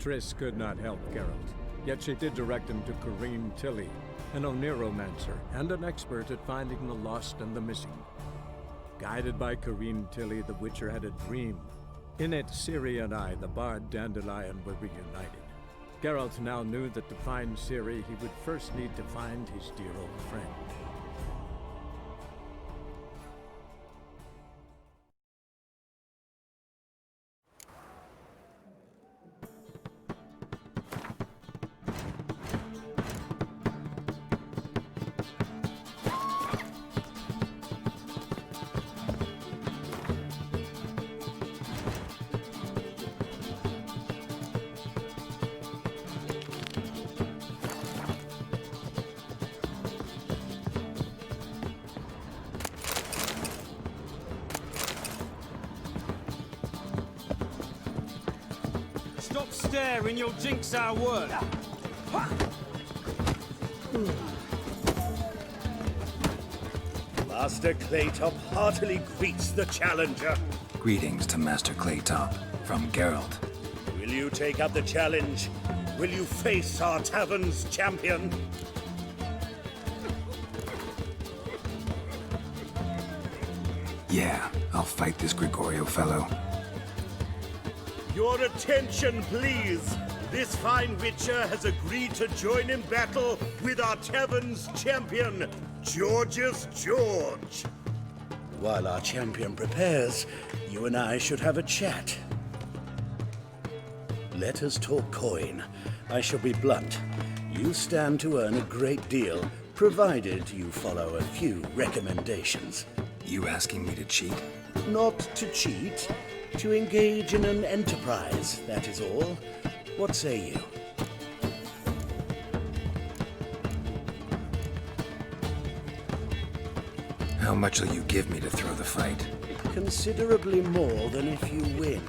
Triss could not help Geralt, yet she did direct him to Corrine Tilly, an Oniromancer and an expert at finding the lost and the missing. Guided by Corrine Tilly, the Witcher had a dream. In it, Ciri and I, the bard Dandelion, were reunited. Geralt now knew that to find Ciri, he would first need to find his dear old friend. Stop staring, you'll jinx our work. Master Claytop heartily greets the challenger. Greetings to Master Claytop, from Geralt. Will you take up the challenge? Will you face our tavern's champion? Yeah, I'll fight this Gregorio fellow. Your attention, please. This fine Witcher has agreed to join in battle with our tavern's champion, George's George. While our champion prepares, you and I should have a chat. Let us talk coin. I shall be blunt. You stand to earn a great deal, provided you follow a few recommendations. You asking me to cheat? Not to cheat, to engage in an enterprise, that is all. What say you? How much will you give me to throw the fight? Considerably more than if you win.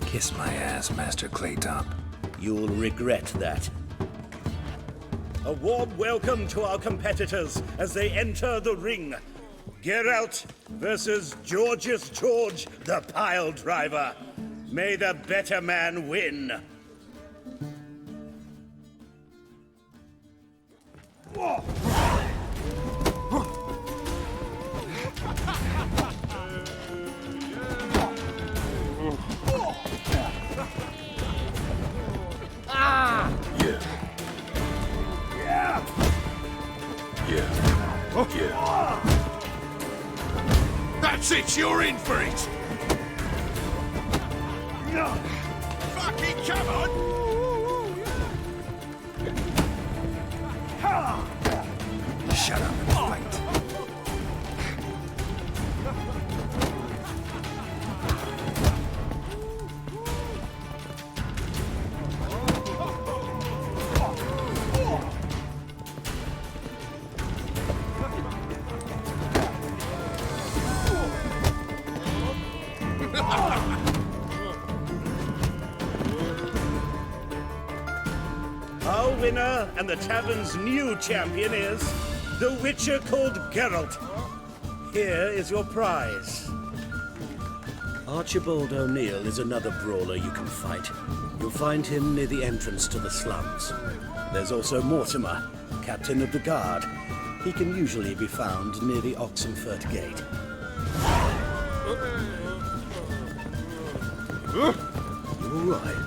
Kiss my ass, Master Claytop. You'll regret that. A warm welcome to our competitors as they enter the ring. Geralt versus George's George, the pile driver. May the better man win. That's it, you're in for it! Fucking come on! Shut up and fight. Our winner and the tavern's new champion is the Witcher called Geralt. Here is your prize. Archibald O'Neill is another brawler you can fight. You'll find him near the entrance to the slums. There's also Mortimer, captain of the guard. He can usually be found near the Oxenfurt Gate. You all right?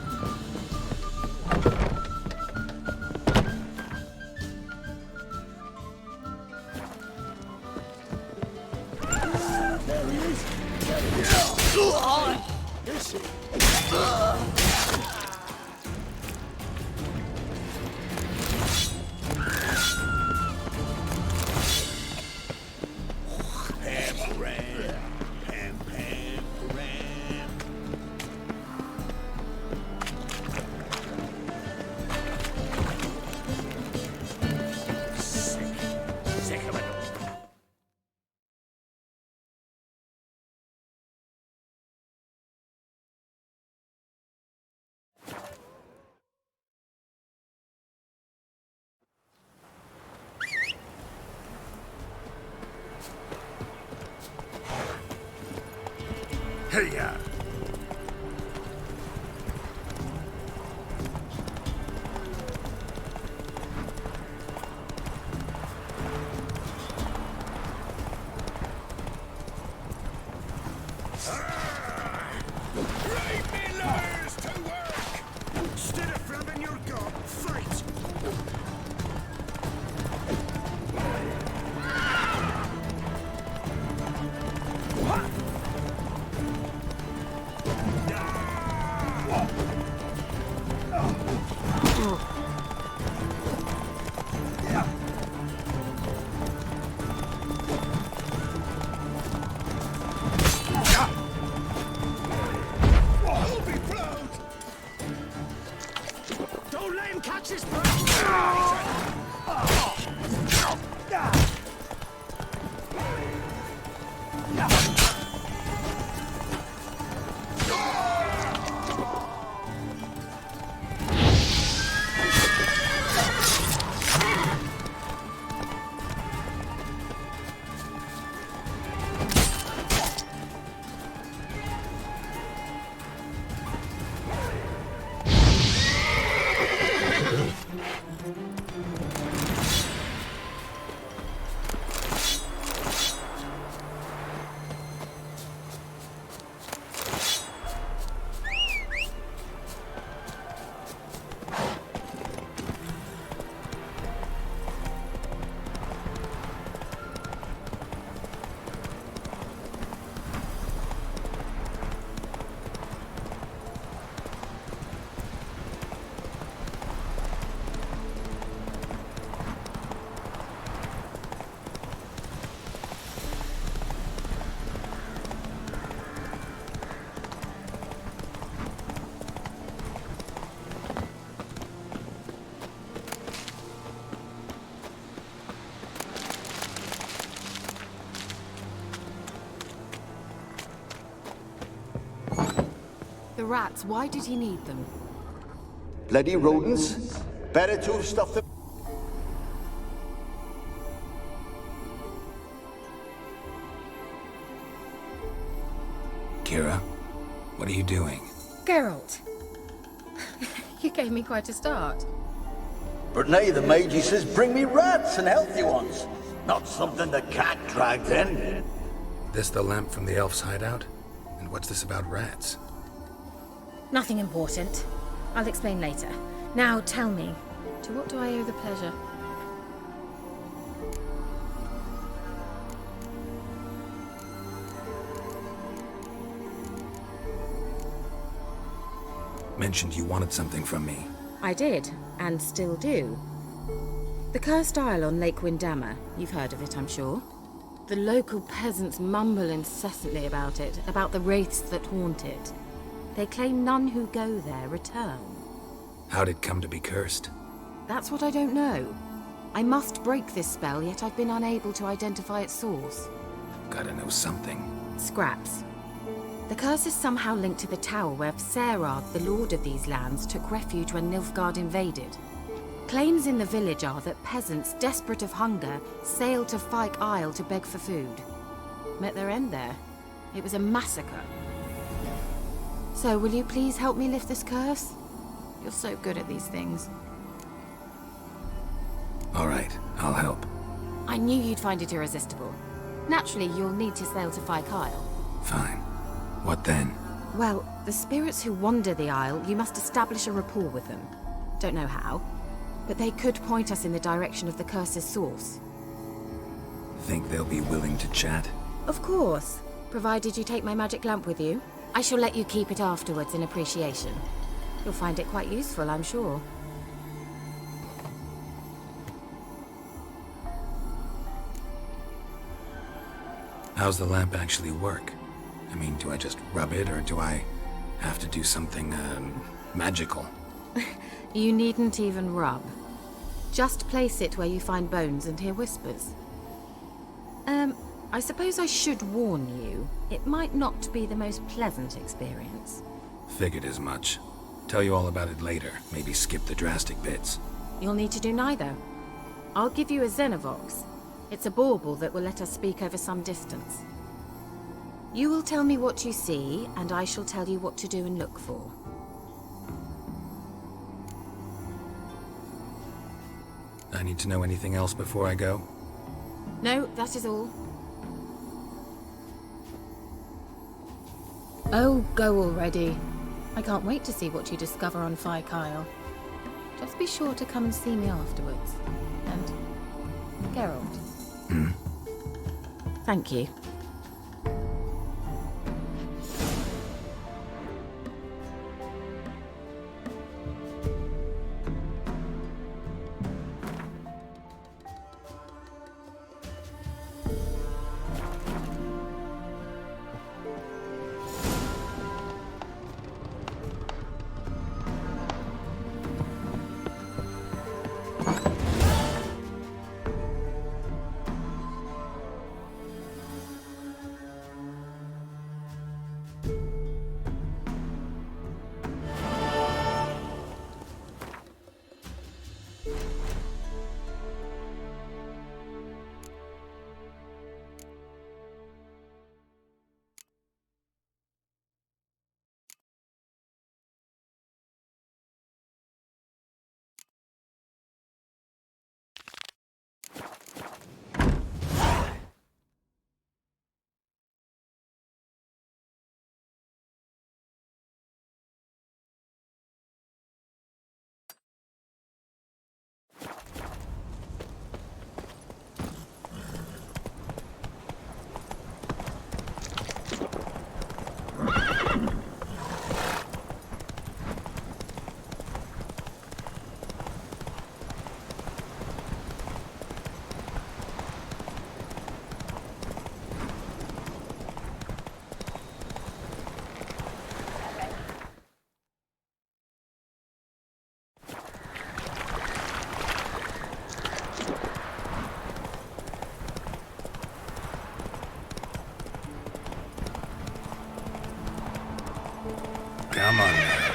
Hey-ya! The rats, why did he need them? Bloody rodents. Better to have stuffed them. Kira, what are you doing? Geralt! You gave me quite a start. But now the Magi says bring me rats and healthy ones. Not something the cat dragged in. This the lamp from the elf's hideout? And what's this about rats? Nothing important. I'll explain later. Now tell me, to what do I owe the pleasure? Mentioned you wanted something from me. I did, and still do. The cursed isle on Lake Windammer. You've heard of it, I'm sure. The local peasants mumble incessantly about it, about the wraiths that haunt it. They claim none who go there return. How'd it come to be cursed? That's what I don't know. I must break this spell, yet I've been unable to identify its source. Gotta know something. Scraps. The curse is somehow linked to the tower where Serad, the lord of these lands, took refuge when Nilfgaard invaded. Claims in the village are that peasants, desperate of hunger, sailed to Fyke Isle to beg for food. Met their end there. It was a massacre. So, will you please help me lift this curse? You're so good at these things. All right, I'll help. I knew you'd find it irresistible. Naturally, you'll need to sail to Fyke Isle. Fine. What then? Well, the spirits who wander the Isle, you must establish a rapport with them. Don't know how, but they could point us in the direction of the curse's source. Think they'll be willing to chat? Of course, provided you take my magic lamp with you. I shall let you keep it afterwards in appreciation. You'll find it quite useful, I'm sure. How's the lamp actually work? I mean, do I just rub it, or do I have to do something, magical? You needn't even rub. Just place it where you find bones and hear whispers. I suppose I should warn you, it might not be the most pleasant experience. Figured as much. Tell you all about it later. Maybe skip the drastic bits. You'll need to do neither. I'll give you a Xenovox. It's a bauble that will let us speak over some distance. You will tell me what you see, and I shall tell you what to do and look for. I need to know anything else before I go? No, that is all. Oh, go already. I can't wait to see what you discover on Fyke Isle. Just be sure to come and see me afterwards. And Geralt. Thank you. Come on now.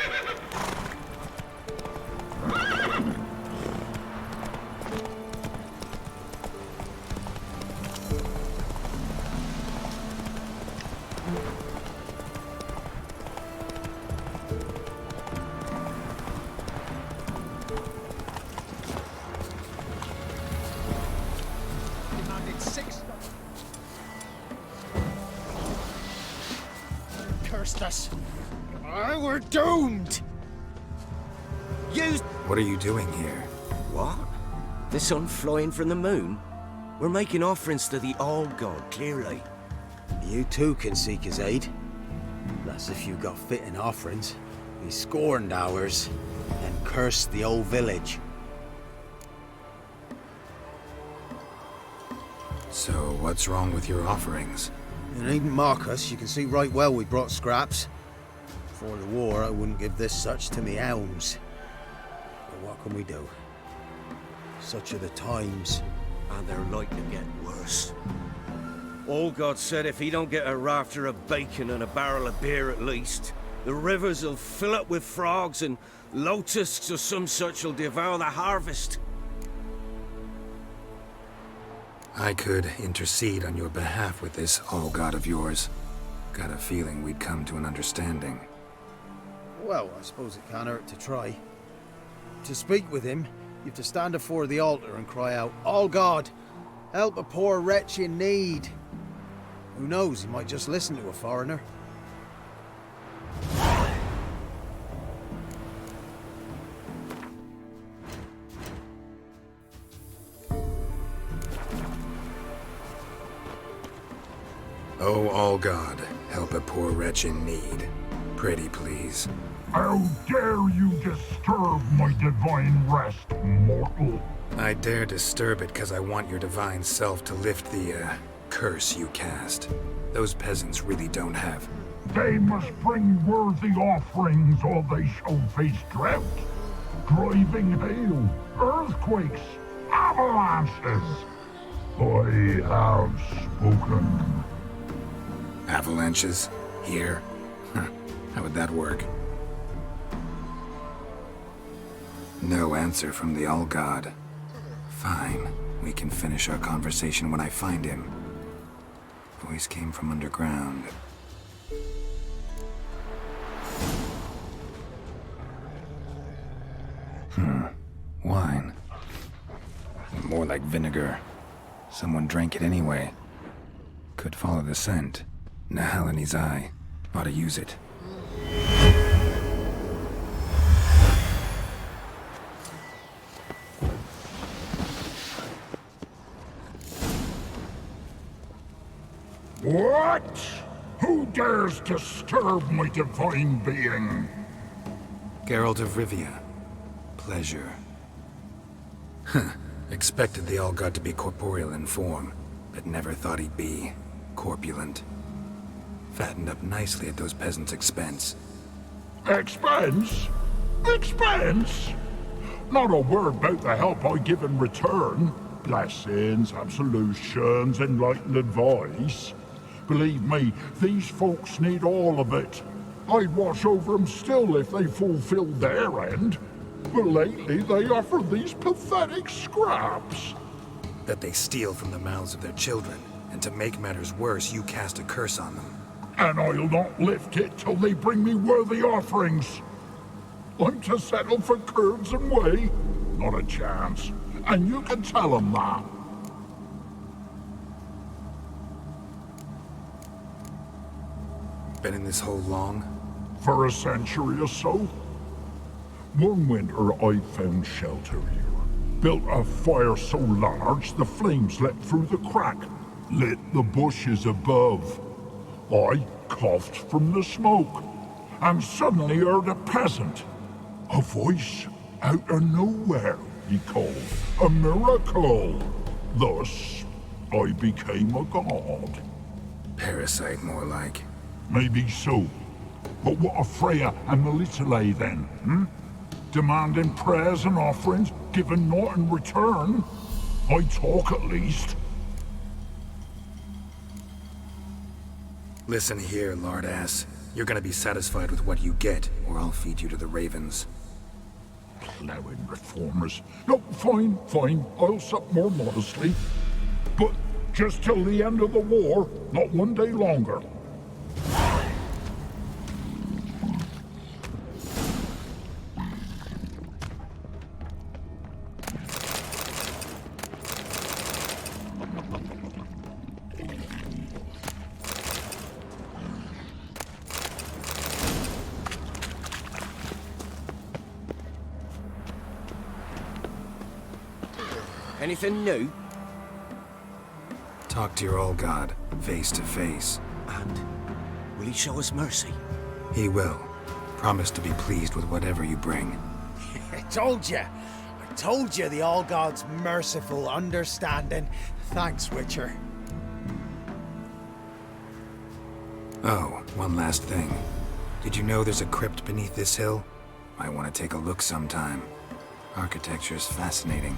Cursed us. We're doomed! What are you doing here? What? The sun flying from the moon? We're making offerings to the Old God, clearly. You too can seek his aid. That's if you got fitting offerings. He scorned ours and cursed the old village. So, what's wrong with your offerings? You needn't mock us. You can see right well we brought scraps. Before the war, I wouldn't give this such to me elms. But what can we do? Such are the times. And they're like to get worse. Old God said if he don't get a rafter of bacon and a barrel of beer at least, the rivers will fill up with frogs and locusts or some such will devour the harvest. I could intercede on your behalf with this all-god of yours. Got a feeling we'd come to an understanding. Well, I suppose it can't hurt to try. To speak with him, you have to stand before the altar and cry out, "All God, help a poor wretch in need." Who knows, he might just listen to a foreigner. Oh, all God, help a poor wretch in need. Pretty please. How dare you disturb my divine rest, mortal? I dare disturb it because I want your divine self to lift the, curse you cast. Those peasants really don't have. They must bring worthy offerings or they shall face drought, driving hail, earthquakes, avalanches. I have spoken. Avalanches? Here? Huh. How would that work? No answer from the All-God. Fine. We can finish our conversation when I find him. Voice came from underground. Wine. More like vinegar. Someone drank it anyway. Could follow the scent. Nahalani's eye. Ought to use it. What? Who dares disturb my divine being? Geralt of Rivia. Pleasure. Huh. Expected the All-God to be corporeal in form, but never thought he'd be corpulent. Fattened up nicely at those peasants' expense. Expense? Expense? Not a word about the help I give in return. Blessings, absolutions, enlightened advice. Believe me, these folks need all of it. I'd watch over them still if they fulfilled their end. But lately they offer these pathetic scraps. That they steal from the mouths of their children, and to make matters worse, you cast a curse on them. And I'll not lift it till they bring me worthy offerings. I'm to settle for curds and whey? Not a chance. And you can tell them that. Been in this hole long? For a century or so. One winter I found shelter here. Built a fire so large the flames leapt through the crack, lit the bushes above. I coughed from the smoke, and suddenly heard a peasant. A voice out of nowhere, he called. A miracle. Thus, I became a god. Parasite, more like. Maybe so. But what of Freya and Melitele then, Demanding prayers and offerings, given naught in return? I talk at least. Listen here, lard ass. You're gonna be satisfied with what you get, or I'll feed you to the ravens. Plowing reformers. No, fine, fine. I'll sup more modestly. But just till the end of the war, not one day longer. Anything new? Talk to your old god, face to face. And will he show us mercy? He will. Promise to be pleased with whatever you bring. I told you the All God's merciful, understanding. Thanks, Witcher. Oh, one last thing. Did you know there's a crypt beneath this hill? Might want to take a look sometime. Architecture's fascinating.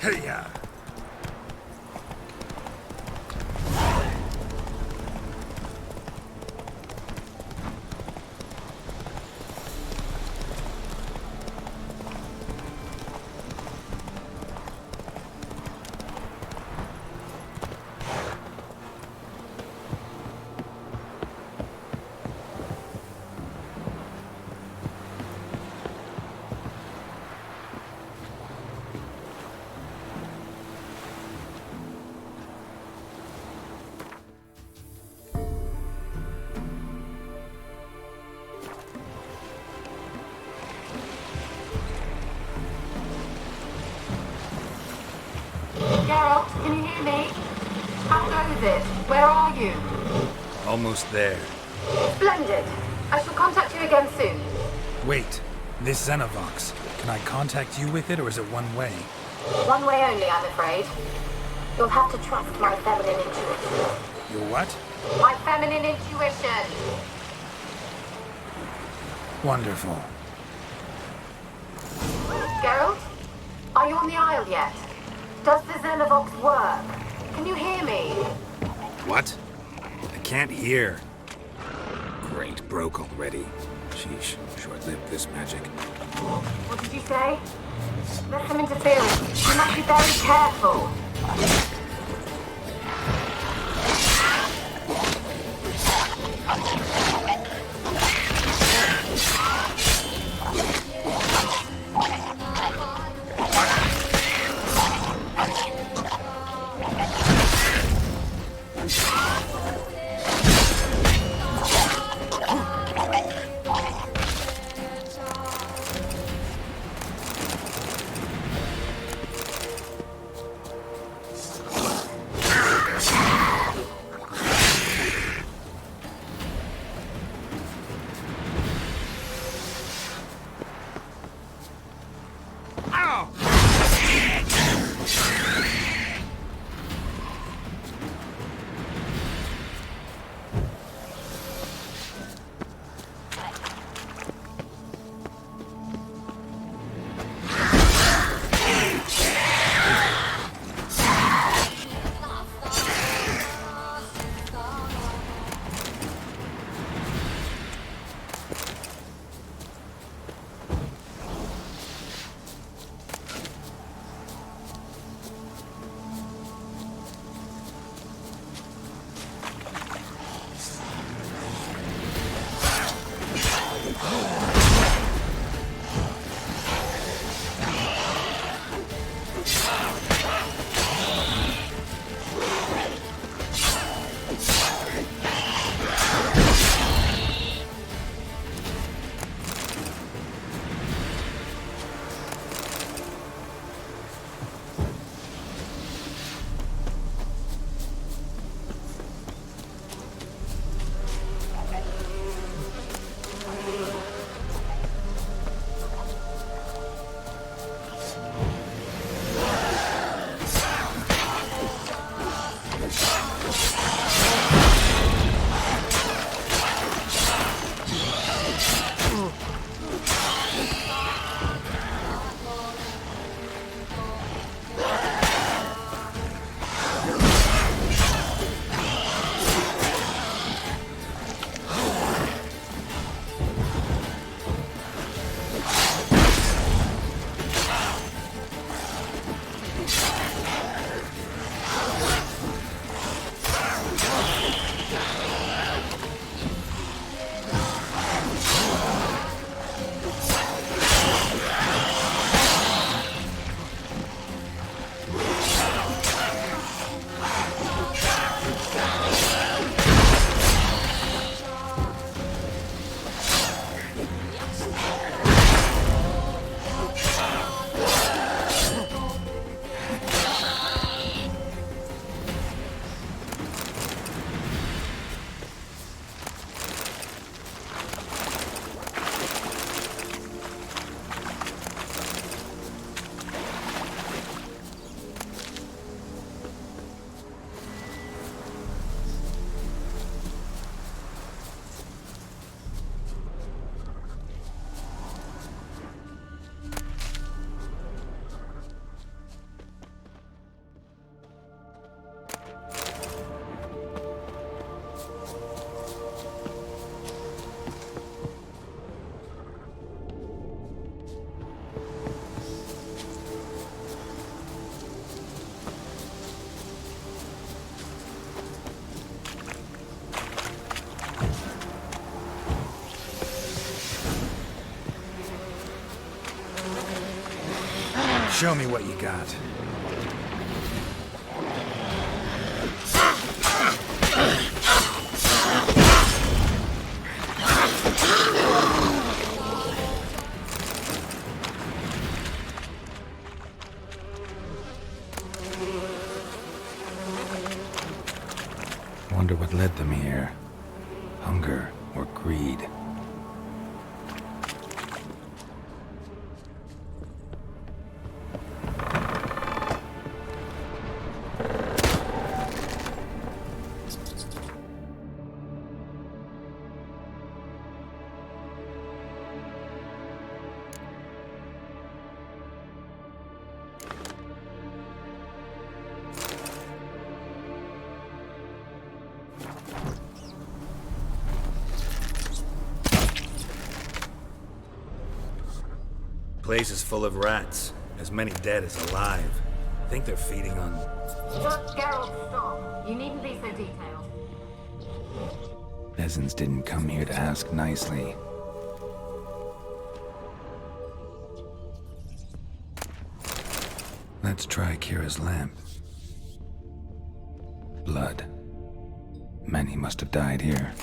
Hey-ya! Geralt, can you hear me? How goes it? Where are you? Almost there. Splendid. I shall contact you again soon. Wait, this Xenovox. Can I contact you with it, or is it one way? One way only, I'm afraid. You'll have to trust my feminine intuition. Your what? My feminine intuition! Wonderful. Geralt? Are you on the Isle yet? Does the Xenovox work? Can you hear me? What? I can't hear. Great, broke already. Sheesh, short-lived this magic. What did you say? There's some interference. You must be very careful. Show me what you got. Wonder what led them here. Hunger or greed? Place is full of rats, as many dead as alive. Think they're feeding on... Geralt, stop. You needn't be so detailed. Peasants didn't come here to ask nicely. Let's try Kira's lamp. Blood. Many must have died here.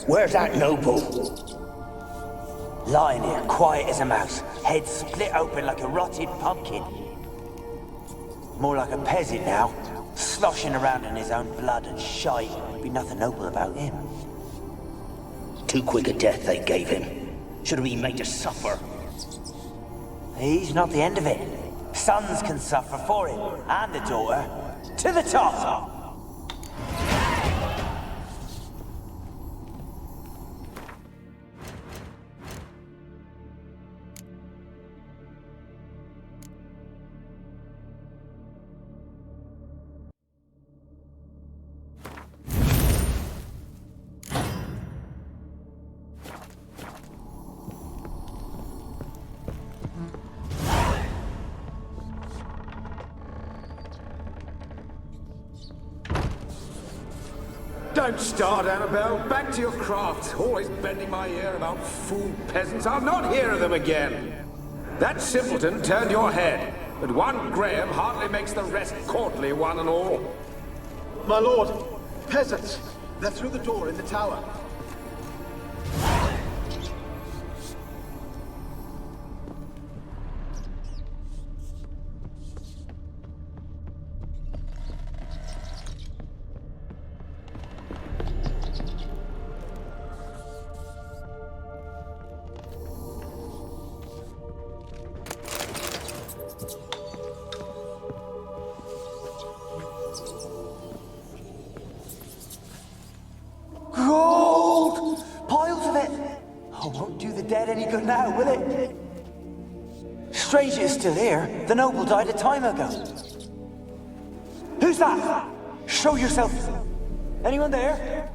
Where's that noble? Lying here, quiet as a mouse, head split open like a rotted pumpkin. More like a peasant now, sloshing around in his own blood and shite. Be nothing noble about him. Too quick a death they gave him. Should have been made to suffer. He's not the end of it. Sons can suffer for him, and the daughter. To the top! Don't start, Anabelle. Back to your craft. Always bending my ear about fool peasants. I'll not hear of them again. That simpleton turned your head, but one Graham hardly makes the rest courtly, one and all. My lord! Peasants! They're through the door in the tower. Gold! Piles of it! Oh, won't do the dead any good now, will it? Strange it's still here. The noble died a time ago. Who's that? Show yourself. Anyone there?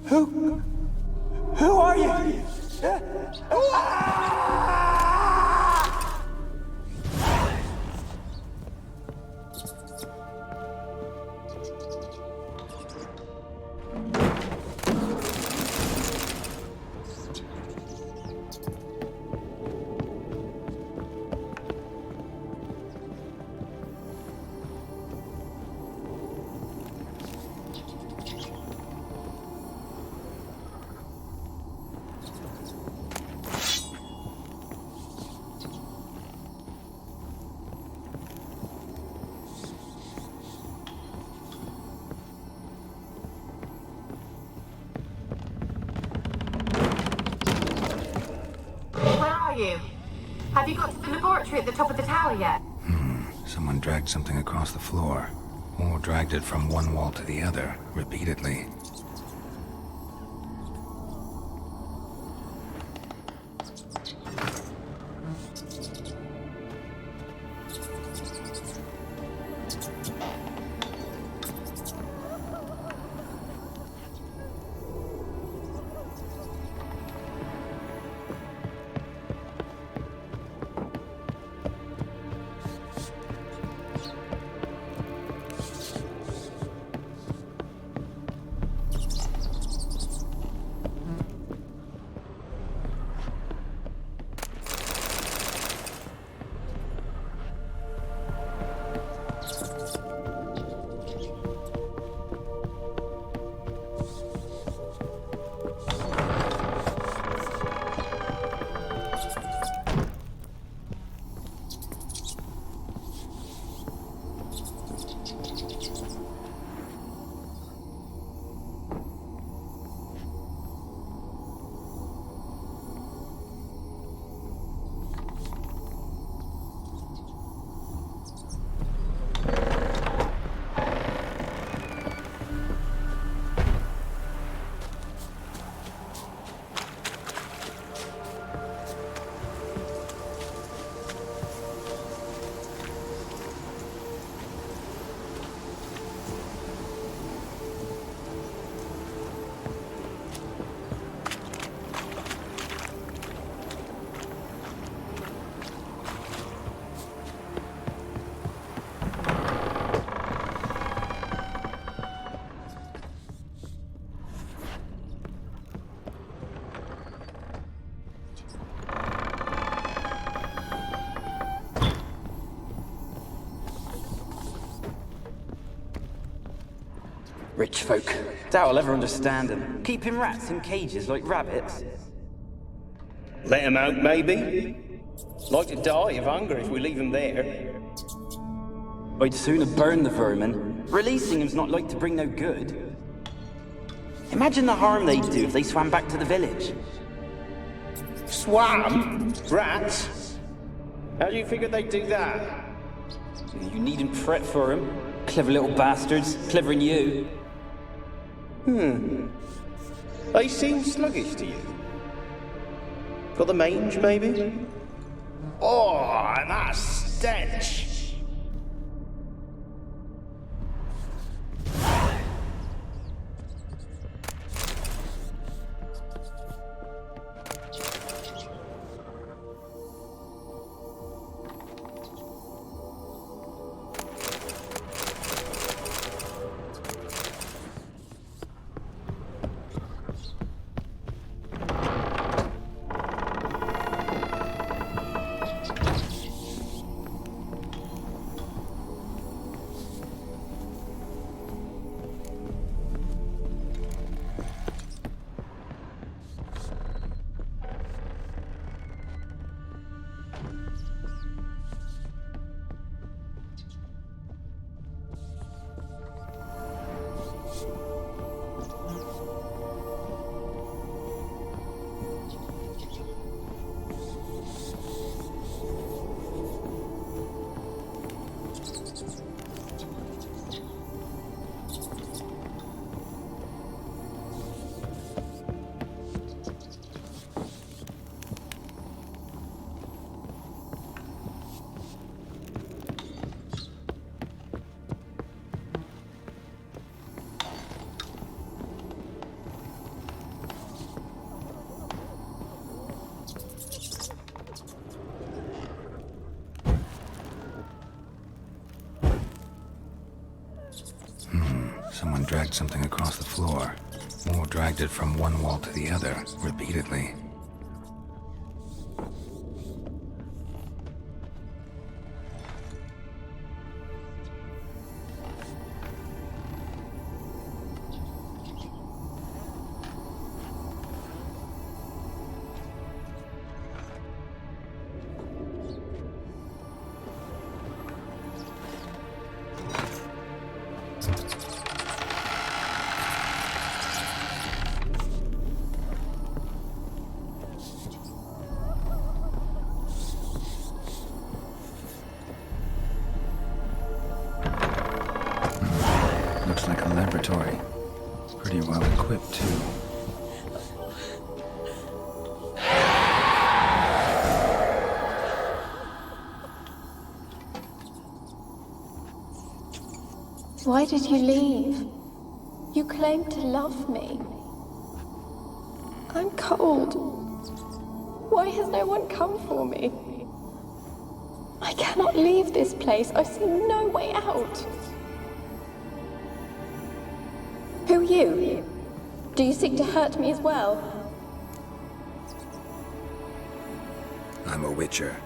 Who are you? Have you got to the laboratory at the top of the tower yet? Someone dragged something across the floor. Or dragged it from one wall to the other, repeatedly. Rich folk. Doubt I'll ever understand them. Keeping rats in cages like rabbits. Let them out, maybe? Like to die of hunger if we leave them there. I'd sooner burn the vermin. Releasing them's not like to bring no good. Imagine the harm they'd do if they swam back to the village. Swam? Rats? How do you figure they'd do that? You needn't fret for them. Clever little bastards. Clever than you. They seem sluggish to you. Got the mange, maybe? Oh, and that stench! dragged something across the floor, or dragged it from one wall to the other, repeatedly. Looks like a laboratory. Pretty well equipped, too. Why did you leave? You claimed to love me. I'm cold. Why has no one come for me? I cannot leave this place. I see no way out. Who are you? Do you seek to hurt me as well? I'm a witcher.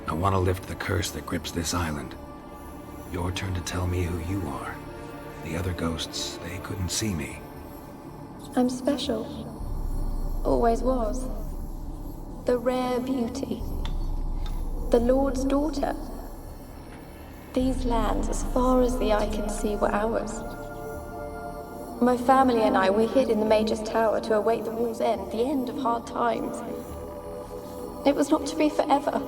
I want to lift the curse that grips this island. Your turn to tell me who you are. The other ghosts, they couldn't see me. I'm special. Always was. The rare beauty. The Lord's daughter. These lands, as far as the eye can see, were ours. My family and I, we hid in the Mage's Tower to await the war's end, the end of hard times. It was not to be forever.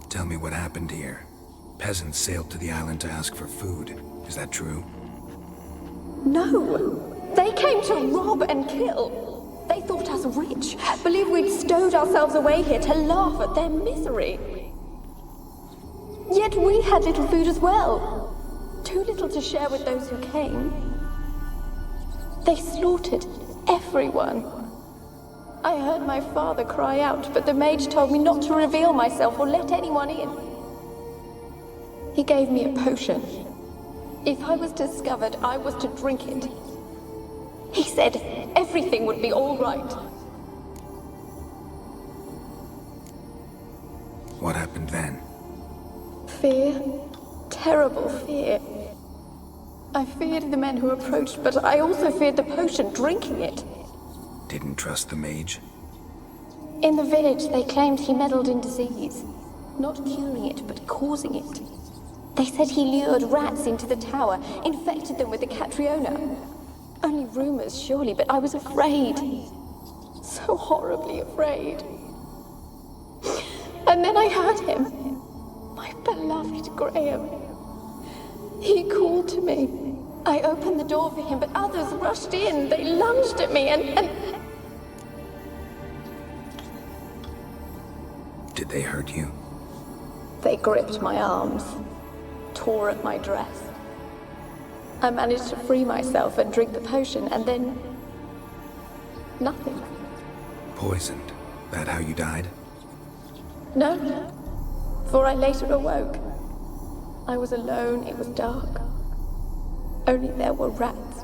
Tell me what happened here. Peasants sailed to the island to ask for food. Is that true? No! They came to rob and kill. They thought us rich, believed we'd stowed ourselves away here to laugh at their misery. Yet we had little food as well. Too little to share with those who came. They slaughtered everyone. I heard my father cry out, but the mage told me not to reveal myself or let anyone in. He gave me a potion. If I was discovered, I was to drink it. He said everything would be all right. What happened then? Fear. Terrible fear. I feared the men who approached, but I also feared the potion, drinking it. Didn't trust the mage? In the village, they claimed he meddled in disease. Not curing it, but causing it. They said he lured rats into the tower, infected them with the Catriona. Only rumors, surely, but I was afraid. So horribly afraid. And then I heard him. My beloved Graham. He called to me. I opened the door for him, but others rushed in. They lunged at me and... Did they hurt you? They gripped my arms, tore at my dress. I managed to free myself and drink the potion, and then... nothing. Poisoned? That how you died? No, for I later awoke. I was alone, it was dark. Only there were rats.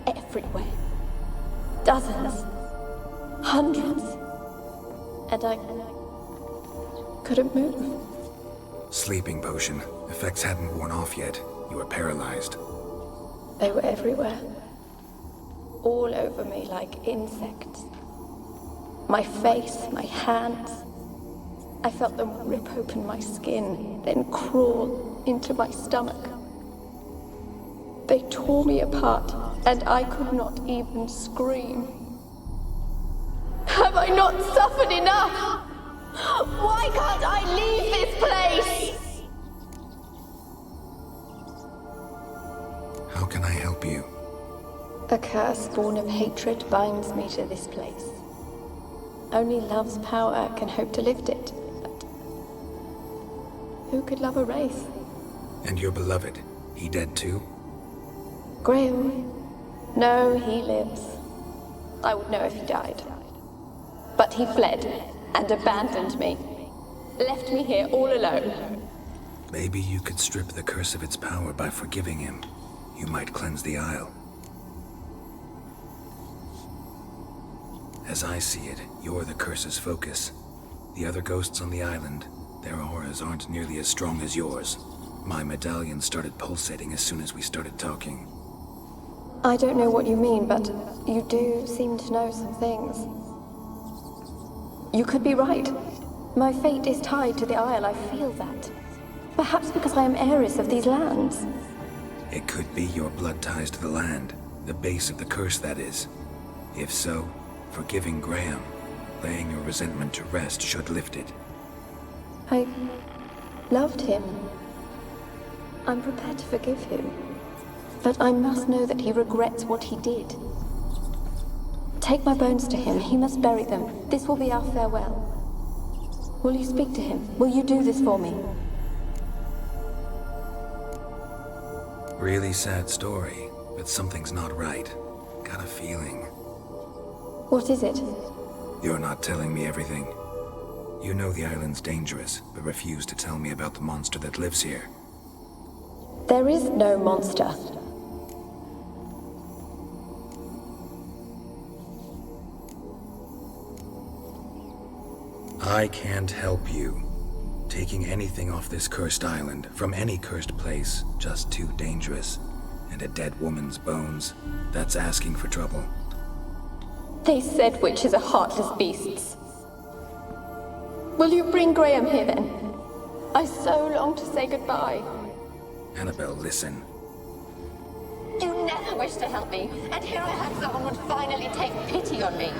Everywhere. Dozens. Hundreds. And I couldn't move. Sleeping potion. Effects hadn't worn off yet. You were paralyzed. They were everywhere. All over me like insects. My face, my hands. I felt them rip open my skin, then crawl into my stomach. They tore me apart, and I could not even scream. Have I not suffered enough? Why can't I leave this place? How can I help you? A curse born of hatred binds me to this place. Only love's power can hope to lift it. But who could love a wraith? And your beloved, he dead too? Graham? No, he lives. I would know if he died. But he fled and abandoned me. Left me here all alone. Maybe you could strip the curse of its power by forgiving him. You might cleanse the Isle. As I see it, you're the curse's focus. The other ghosts on the island, their auras aren't nearly as strong as yours. My medallion started pulsating as soon as we started talking. I don't know what you mean, but you do seem to know some things. You could be right. My fate is tied to the Isle, I feel that. Perhaps because I am heiress of these lands. It could be your blood ties to the land, the base of the curse, that is. If so, forgiving Graham, laying your resentment to rest, should lift it. I loved him. I'm prepared to forgive him. But I must know that he regrets what he did. Take my bones to him. He must bury them. This will be our farewell. Will you speak to him? Will you do this for me? Really sad story, but something's not right. Got a feeling. What is it? You're not telling me everything. You know the island's dangerous, but refuse to tell me about the monster that lives here. There is no monster. I can't help you. Taking anything off this cursed island, from any cursed place, just too dangerous. And a dead woman's bones, that's asking for trouble. They said witches are heartless beasts. Will you bring Graham here then? I so long to say goodbye. Anabelle, listen. You never wished to help me, and here I had someone would finally take pity on me.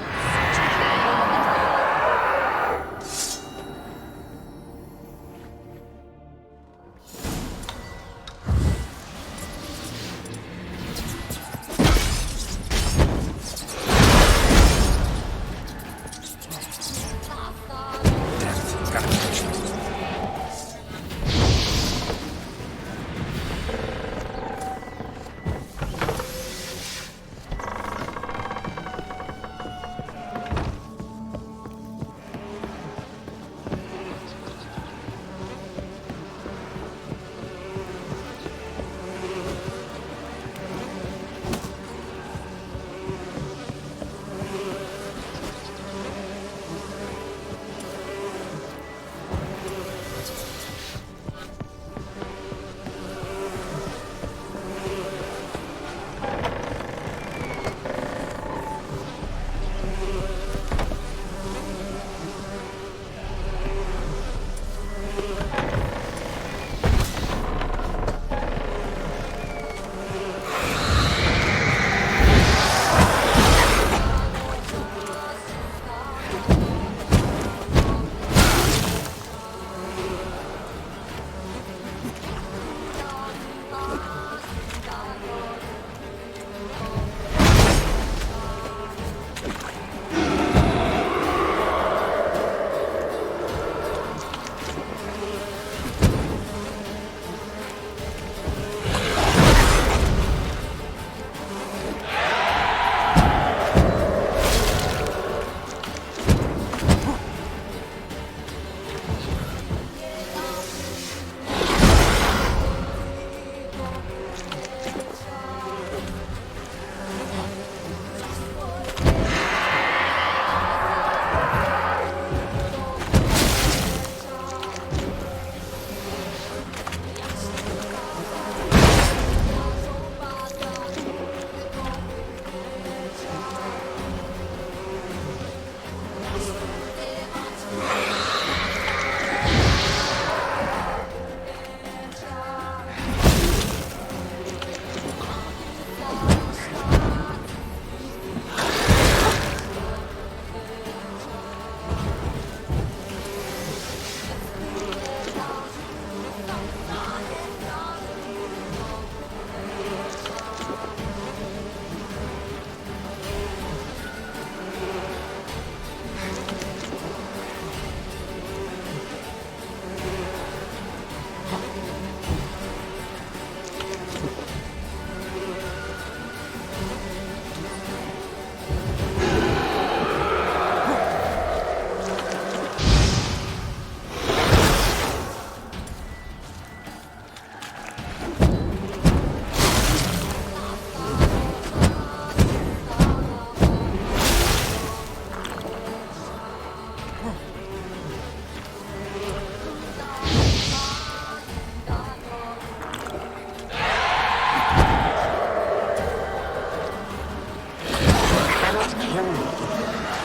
kill me.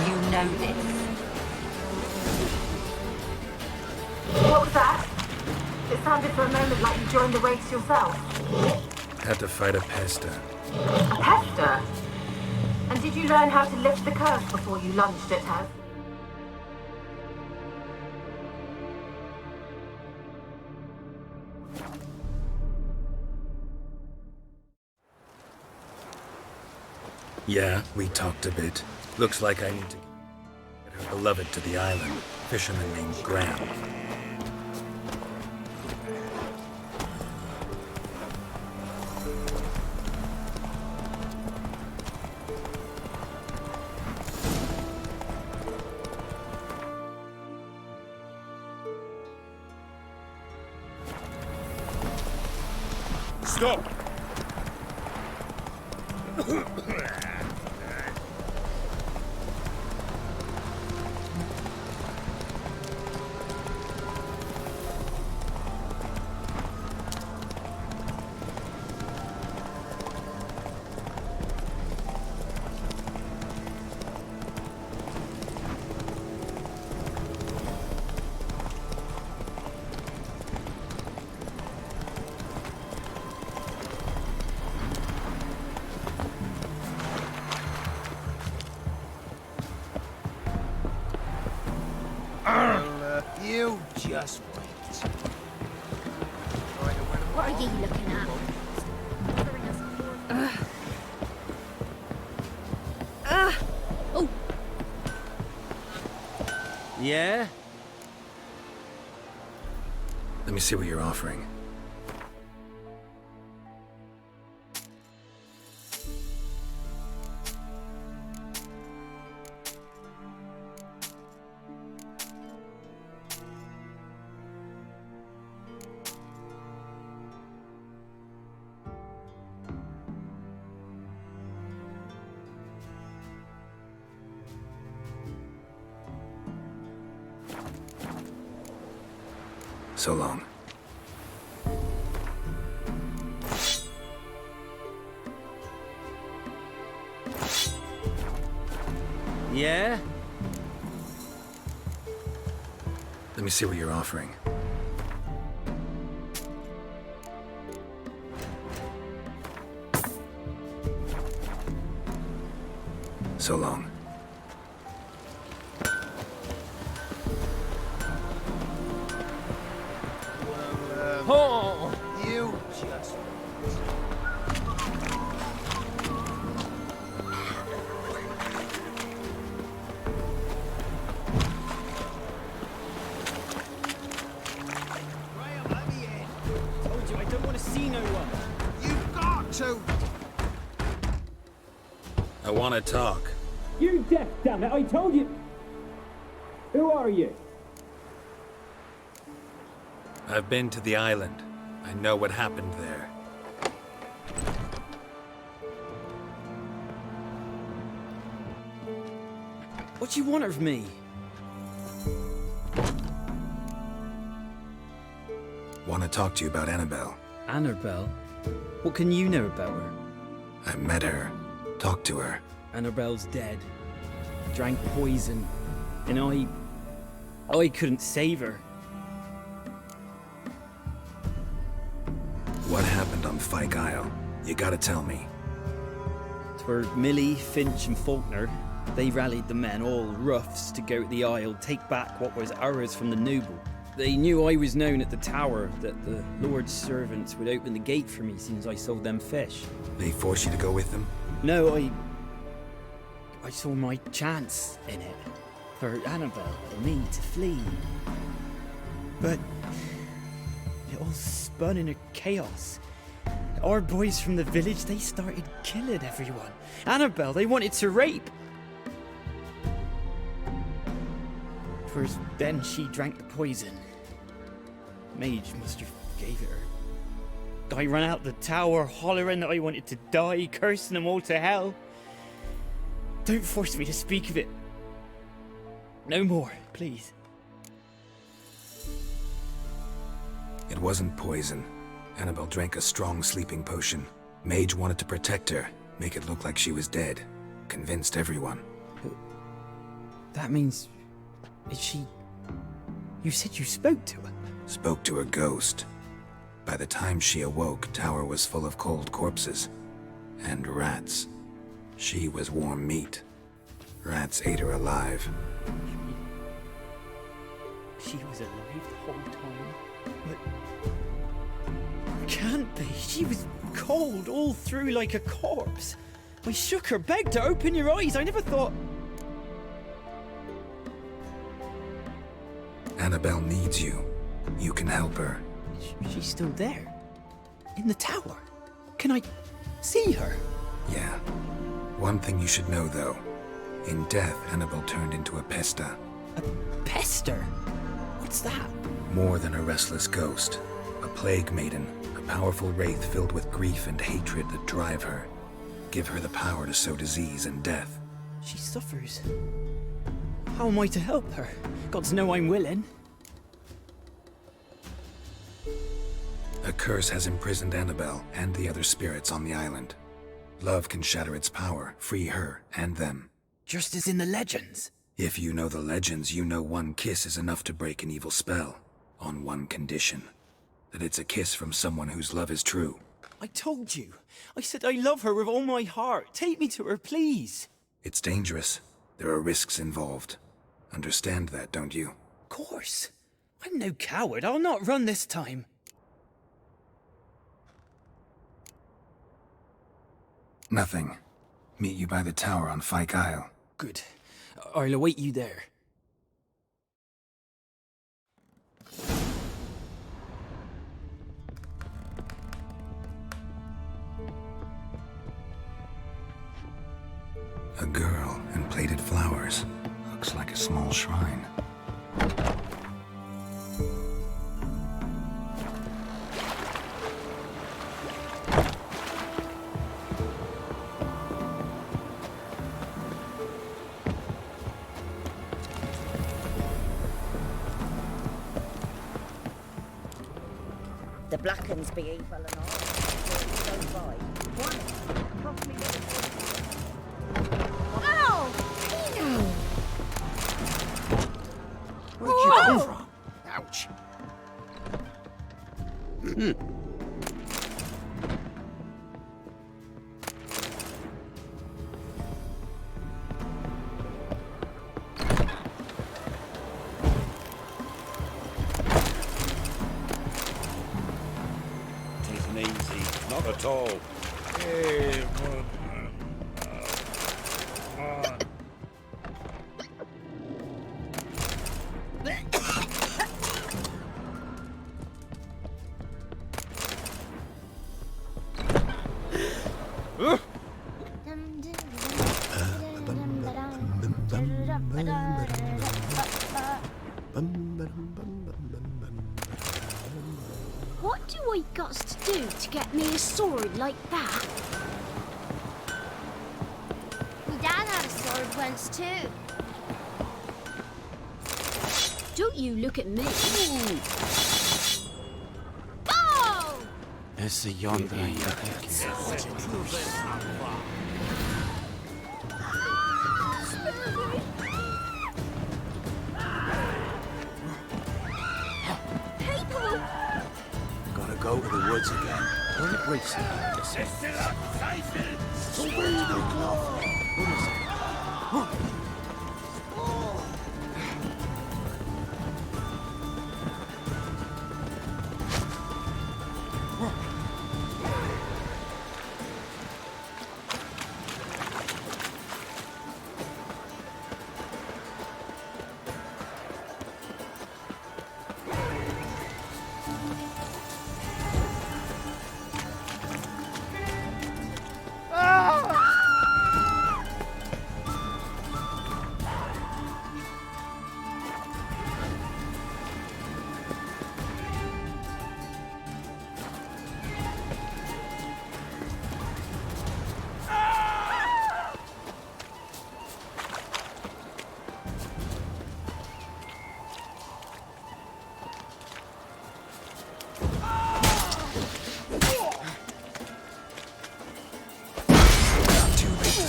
You know this. What was that? It sounded for a moment like you joined the race yourself. Had to fight a Pesta. A Pesta? And did you learn how to lift the curse before you lunged at her? Yeah, we talked a bit. Looks like I need to get her beloved to the island. Fisherman named Graham. Stop! You just wait. What are you looking at? Oh. Yeah? Let me see what you're offering. So long. Yeah? Let me see what you're offering. So long. Oh! You just... Graham, let me in. Told you I don't want to see no one. You've got to! I want to talk. You're deaf, damn it! I told you! Who are you? I've been to the island. I know what happened there. What do you want of me? Want to talk to you about Anabelle. Anabelle? What can you know about her? I met her. Talked to her. Annabelle's dead. Drank poison. And I couldn't save her. What happened on Fyke Isle? You gotta tell me. For Millie, Finch and Faulkner, they rallied the men, all roughs, to go to the Isle, take back what was ours from the noble. They knew I was known at the tower, that the Lord's servants would open the gate for me since I sold them fish. They forced you to go with them? No, I saw my chance in it. For Anabelle and me to flee. But it all spun in a chaos. Our boys from the village, they started killing everyone. Anabelle, they wanted to rape. First, then she drank the poison. Mage must have gave it her. I ran out the tower, hollering that I wanted to die, cursing them all to hell. Don't force me to speak of it. No more, please. It wasn't poison. Anabelle drank a strong sleeping potion. Mage wanted to protect her, make it look like she was dead. Convinced everyone. That means... is she... You said you spoke to her? Spoke to a ghost. By the time she awoke, Tower was full of cold corpses. And rats. She was warm meat. Rats ate her alive. She was alive the whole time? But... Can't be. She was cold all through like a corpse. I shook her, begged her, open your eyes. I never thought... Anabelle needs you. You can help her. She's still there? In the tower? Can I see her? Yeah. One thing you should know, though. In death, Anabelle turned into a Pesta. A Pester? What's that? More than a restless ghost. A plague maiden. A powerful wraith filled with grief and hatred that drive her. Give her the power to sow disease and death. She suffers. How am I to help her? Gods know I'm willing. A curse has imprisoned Anabelle and the other spirits on the island. Love can shatter its power, free her and them. Just as in the legends? If you know the legends, you know one kiss is enough to break an evil spell. On one condition. That it's a kiss from someone whose love is true. I told you. I said I love her with all my heart. Take me to her, please. It's dangerous. There are risks involved. Understand that, don't you? Of course. I'm no coward. I'll not run this time. Nothing. Meet you by the tower on Fyke Isle. Good. I'll await you there. A girl and plated flowers. Looks like a small shrine. The black uns be evil and all. So by. One cost me Ow! Eno! Where'd you come from? Ouch. Not at all. Hey, What do I got to do to get me a sword like that? My dad had a sword once too. Don't you look at me. Oh! It's a yonder. go to the woods again. Let it race.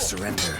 Surrender.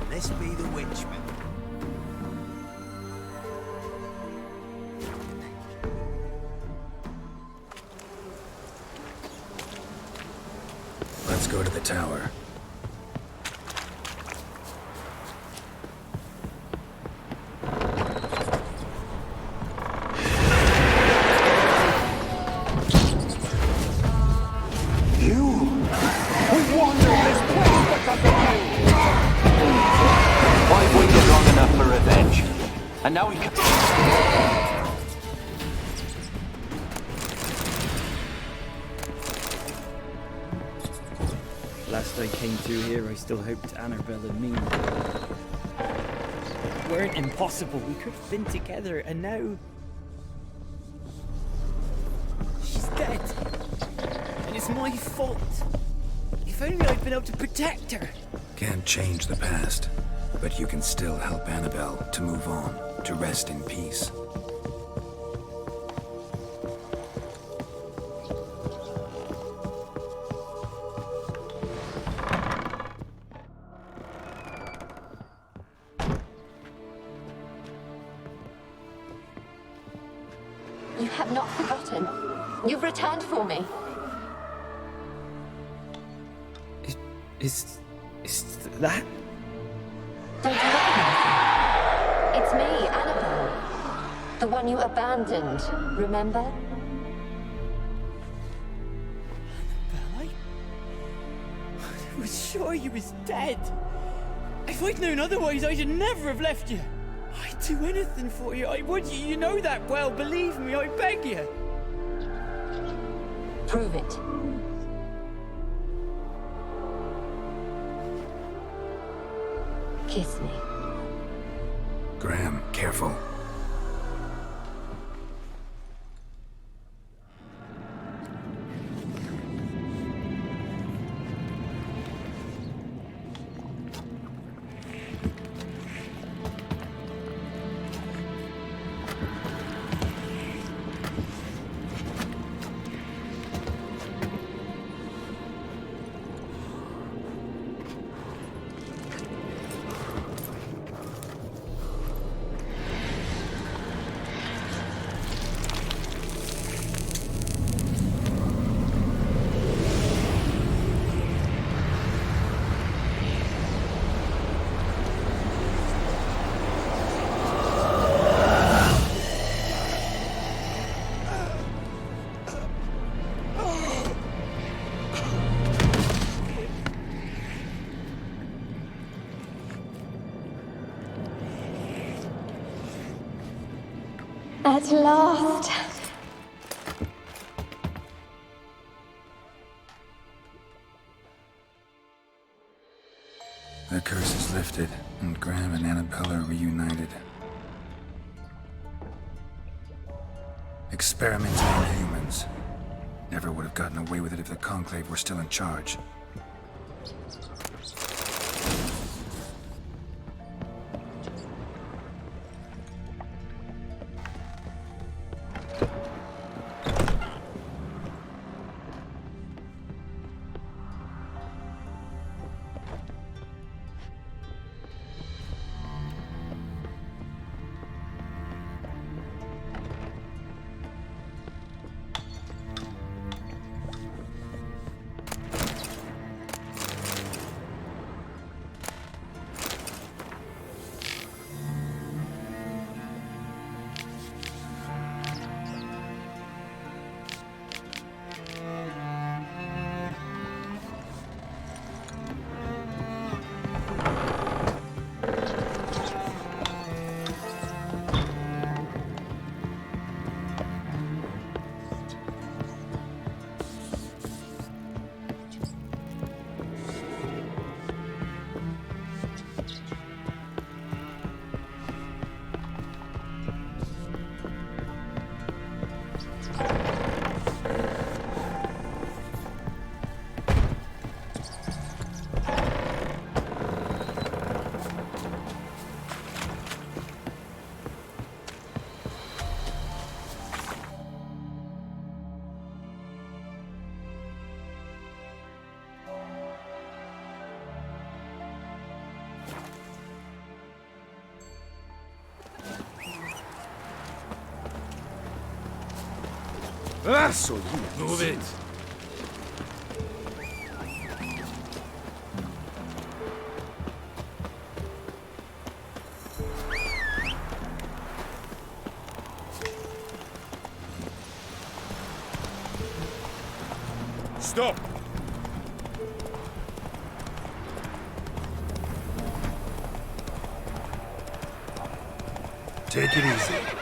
This be the witchman. Let's go to the tower. I've waited long enough for revenge. And now we can... Last I came through here, I still hoped Anabelle and me weren't impossible. We could have been together, and now she's dead. And it's my fault. If only I'd been able to protect her. Can't change the past, but you can still help Anabelle to move on, to rest in peace. You have not forgotten. You've returned for me. Is that? Don't you recognize me? It's me, Anabelle. The one you abandoned, remember? I was sure you was dead. If I'd known otherwise, I'd never have left you. I'd do anything for you. I would. You know that well. Believe me, I beg you. Prove it. Kiss me. Graham, careful. At last. The curse is lifted, and Graham and Anabelle are reunited. Experimenting on humans. Never would have gotten away with it if the Conclave were still in charge. That's all you Move it. Stop! Take it easy.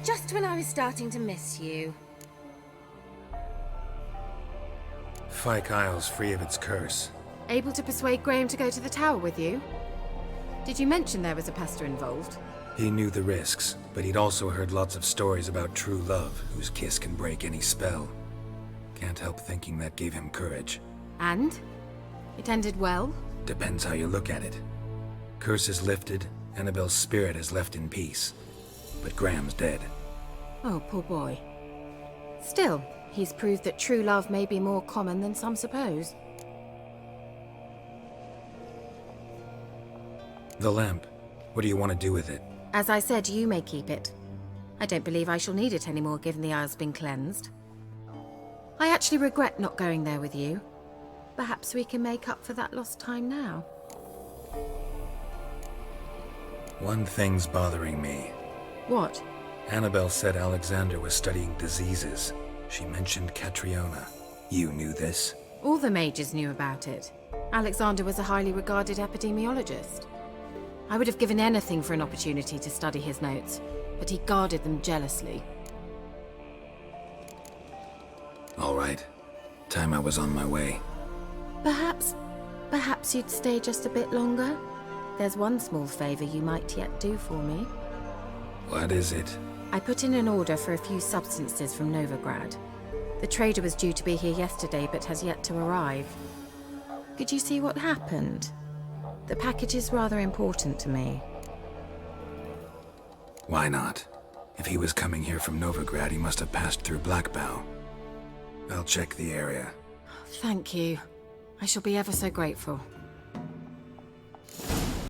Just when I was starting to miss you. Fyke Isle's free of its curse. Able to persuade Graham to go to the tower with you? Did you mention there was a Pesta involved? He knew the risks, but he'd also heard lots of stories about true love, whose kiss can break any spell. Can't help thinking that gave him courage. And? It ended well? Depends how you look at it. Curse is lifted, Anabelle's spirit is left in peace. But Graham's dead. Oh, poor boy. Still, he's proved that true love may be more common than some suppose. The lamp. What do you want to do with it? As I said, you may keep it. I don't believe I shall need it anymore, given the Isle's been cleansed. I actually regret not going there with you. Perhaps we can make up for that lost time now. One thing's bothering me. What? Anabelle said Alexander was studying diseases. She mentioned Catriona. You knew this? All the mages knew about it. Alexander was a highly regarded epidemiologist. I would have given anything for an opportunity to study his notes, but he guarded them jealously. All right. Time I was on my way. Perhaps you'd stay just a bit longer? There's one small favor you might yet do for me. What is it? I put in an order for a few substances from Novigrad. The trader was due to be here yesterday, but has yet to arrive. Could you see what happened? The package is rather important to me. Why not? If he was coming here from Novigrad, he must have passed through Blackbow. I'll check the area. Thank you. I shall be ever so grateful.